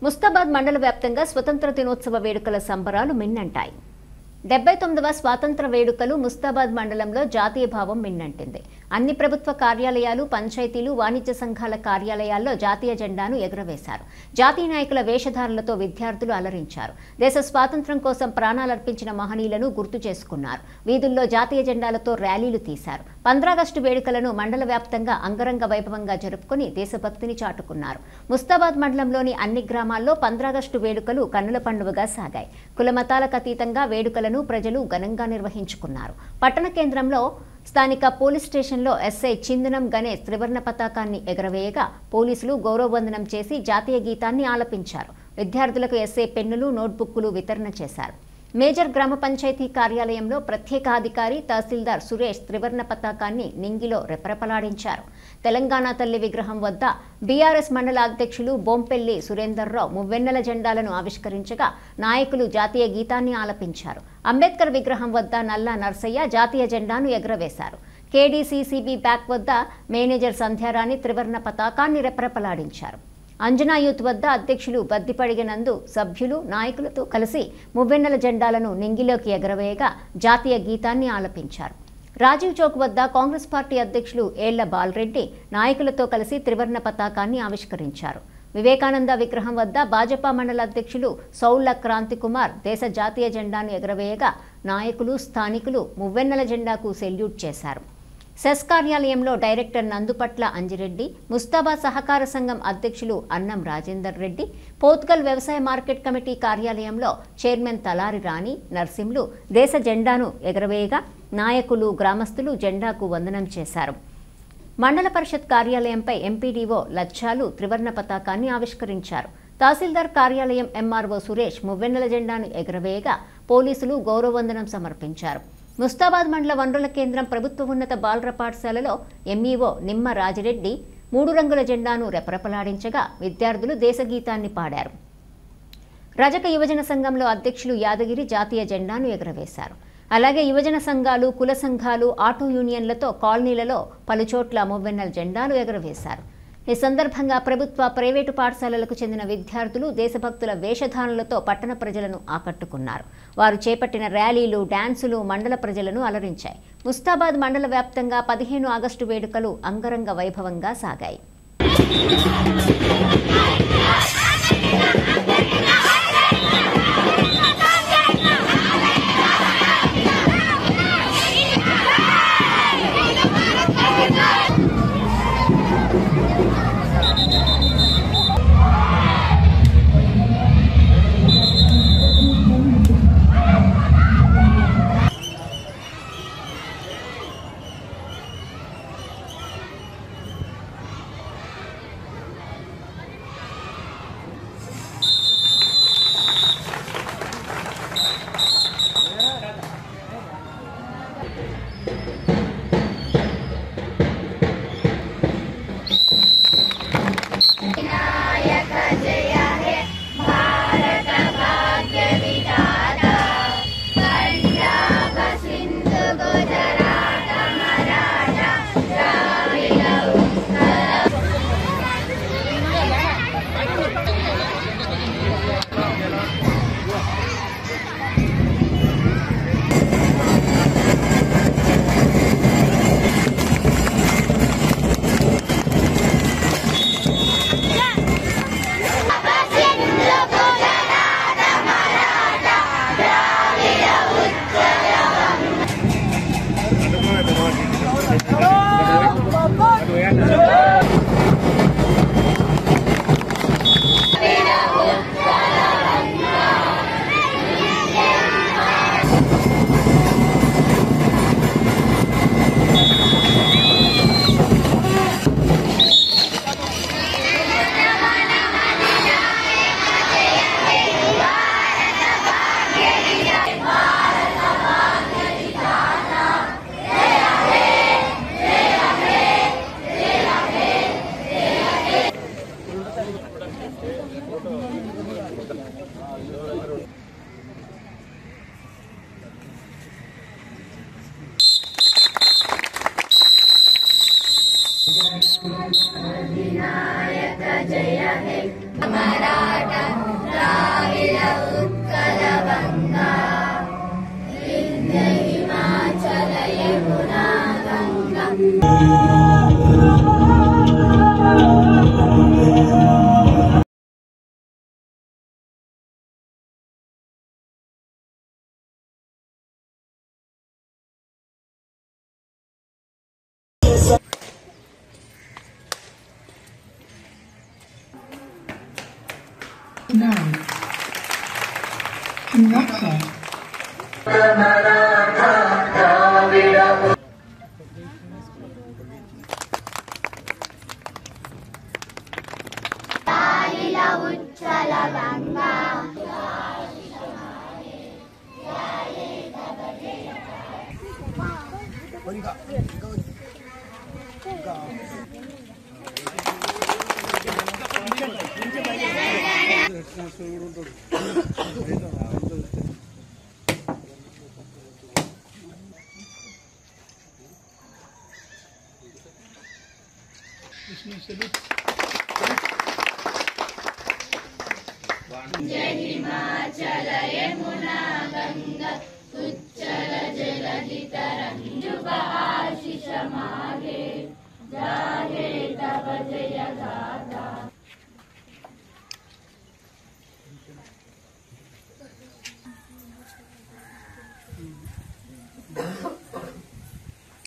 ముస్తాబాద్ మండల వ్యాప్తంగా స్వతంత్ర దినోత్సవ వేడుకల సంబరాలు మిన్నంటాయి. 79వ స్వాతంత్ర వేడుకలు ముస్తాబాద్ మండలంలో జాతీయ భావం మిన్నంటింది. అన్ని ప్రభుత్వ కార్యాలయాలు, పంచాయతీలు, వాణిజ్య సంఘాల కార్యాలయాల్లో జాతీయ జెండాను ఎగురవేశారు. జాతీయ నాయకుల వేషధారులతో విద్యార్థులు అలరించారు. దేశ స్వాతంత్ర్యం కోసం ప్రాణాలర్పించిన మహనీయులను గుర్తు చేసుకున్నారు. వీధుల్లో జాతీయ జెండాలతో ర్యాలీలు తీశారు. 15 ఆగస్టు వేడుకలను మండల వ్యాప్తంగా అంగరంగ వైభవంగా జరుపుకుని దేశభక్తిని చాటుకున్నారు. ముస్తాబాద్ మండలంలోని అన్ని గ్రామాల్లో 15 ఆగస్టు వేడుకలు కన్నుల పండుగగా సాగాయి. కులమతాలకు అతీతంగా వేడుకలను ప్రజలు ఘనంగా నిర్వహించుకున్నారు. పట్టణ కేంద్రంలో స్థానిక పోలీస్ స్టేషన్లో ఎస్ఐ చిందనం గణేష్ త్రివర్ణ పతాకాన్ని ఎగరవేయగా పోలీసులు గౌరవవందనం చేసి జాతీయ గీతాన్ని ఆలపించారు. విద్యార్థులకు ఎస్ఐ పెన్నులు, నోట్బుక్కులు వితరణ చేశారు. మేజర్ గ్రామ పంచాయతీ కార్యాలయంలో ప్రత్యేక అధికారి తహసీల్దార్ సురేష్ త్రివర్ణ పతాకాన్ని నింగిలో రెపరెపలాడించారు. తెలంగాణ తల్లి విగ్రహం వద్ద బీఆర్ఎస్ మండల అధ్యక్షులు బొంపెల్లి సురేందర్రావు మువ్వెన్నెల జెండాలను ఆవిష్కరించగా నాయకులు జాతీయ గీతాన్ని ఆలపించారు. అంబేద్కర్ విగ్రహం వద్ద నల్లా నర్సయ్య జాతీయ జెండాను ఎగురవేశారు. కేడీసీసీబీ బ్యాక్ వద్ద మేనేజర్ సంధ్యారాణి త్రివర్ణ పతాకాన్ని రెపరెపలాడించారు. అంజనా యూత్ వద్ద అధ్యక్షులు బద్దిపడిగినందు సభ్యులు నాయకులతో కలిసి మువ్వెన్నెల జెండాలను నింగిలోకి ఎగరవేయగా జాతీయ గీతాన్ని ఆలపించారు. రాజీవ్ చౌక్ వద్ద కాంగ్రెస్ పార్టీ అధ్యక్షులు ఏళ్ల బాలరెడ్డి నాయకులతో కలిసి త్రివర్ణ పతాకాన్ని ఆవిష్కరించారు. వివేకానంద విగ్రహం వద్ద భాజపా మండల అధ్యక్షులు సౌళ్ల క్రాంతి కుమార్ దేశ జాతీయ జెండాను ఎగరవేయగా నాయకులు, స్థానికులు మువ్వెన్నెల జెండాకు సెల్యూట్ చేశారు. సెస్ కార్యాలయంలో డైరెక్టర్ నందుపట్ల అంజిరెడ్డి, ముస్తాబాద్ సహకార సంఘం అధ్యక్షులు అన్నం రాజేందర్ రెడ్డి, పోత్గల్ వ్యవసాయ మార్కెట్ కమిటీ కార్యాలయంలో చైర్మన్ తలారి రాణి, నర్సింలు దేశ జెండాను ఎగరవేయగా నాయకులు, గ్రామస్తులు జెండాకు వందనం చేశారు. మండల పరిషత్ కార్యాలయంపై ఎంపీడీఓ లచ్చాలు త్రివర్ణ పతాకాన్ని ఆవిష్కరించారు. తహసీల్దార్ కార్యాలయం ఎంఆర్ఓ సురేష్ మువ్వెన్నెల జెండాను ఎగరవేయగా పోలీసులు గౌరవవందనం సమర్పించారు. ముస్తాబాద్ మండల వనరుల కేంద్రం ప్రభుత్వ ఉన్నత బాలుర పాఠశాలలో ఎంఈఓ నిమ్మ రాజిరెడ్డి 3 రంగుల జెండాను రెపరెపలాడించగా విద్యార్థులు దేశగీతాన్ని పాడారు. రజక యువజన సంఘంలో అధ్యక్షులు యాదగిరి జాతీయ జెండాను ఎగురవేశారు. అలాగే యువజన సంఘాలు, కుల సంఘాలు, ఆటో యూనియన్లతో కాలనీలలో పలుచోట్ల మువ్వెన్నెల జెండాలు ఎగురవేశారు. ఈ సందర్భంగా ప్రభుత్వ, ప్రైవేటు పాఠశాలలకు చెందిన విద్యార్థులు దేశభక్తుల వేషధారణలతో పట్టణ ప్రజలను ఆకట్టుకున్నారు. వారు చేపట్టిన ర్యాలీలు, డాన్సులు మండల ప్రజలను అలరించాయి. ముస్తాబాద్ మండల వ్యాప్తంగా 15 ఆగస్టు వేడుకలు అంగరంగ వైభవంగా సాగాయి.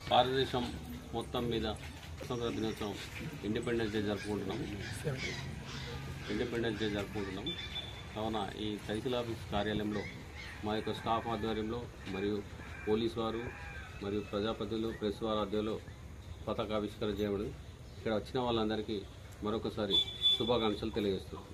భారతదేశం మొత్తం మీద స్వతంత్ర దినోత్సవం ఇండిపెండెన్స్ డే జరుపుకుంటున్నాము. కావున ఈ తహసీల్ ఆఫీస్ కార్యాలయంలో మా యొక్క స్టాఫ్ ఆధ్వర్యంలో మరియు పోలీసు వారు మరియు ప్రజాప్రతినిధులు ప్రెస్ వారి ఆధ్వర్యంలో పతాకావిష్కరణ చేయబడింది. ఇక్కడ వచ్చిన వాళ్ళందరికీ మరొకసారి శుభాకాంక్షలు తెలియజేస్తున్నాం.